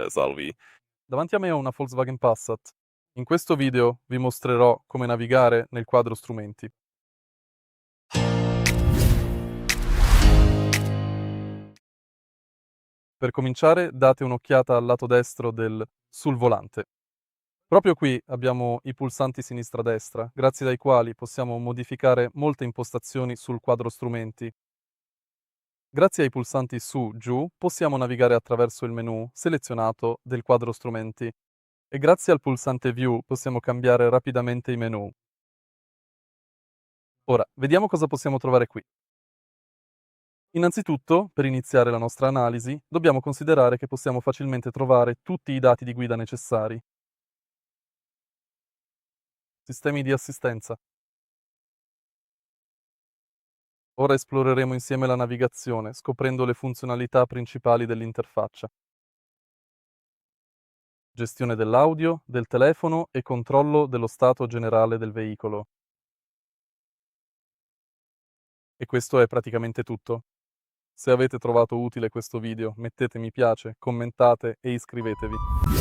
Salvi. Davanti a me ho una Volkswagen Passat. In questo video vi mostrerò come navigare nel quadro strumenti. Per cominciare, date un'occhiata al lato destro sul volante. Proprio qui abbiamo i pulsanti sinistra-destra, grazie ai quali possiamo modificare molte impostazioni sul quadro strumenti. Grazie ai pulsanti su-giù possiamo navigare attraverso il menu selezionato del quadro strumenti e grazie al pulsante View possiamo cambiare rapidamente i menu. Ora, vediamo cosa possiamo trovare qui. Innanzitutto, per iniziare la nostra analisi, dobbiamo considerare che possiamo facilmente trovare tutti i dati di guida necessari. Sistemi di assistenza. Ora esploreremo insieme la navigazione, scoprendo le funzionalità principali dell'interfaccia. Gestione dell'audio, del telefono e controllo dello stato generale del veicolo. E questo è praticamente tutto. Se avete trovato utile questo video, mettete mi piace, commentate e iscrivetevi.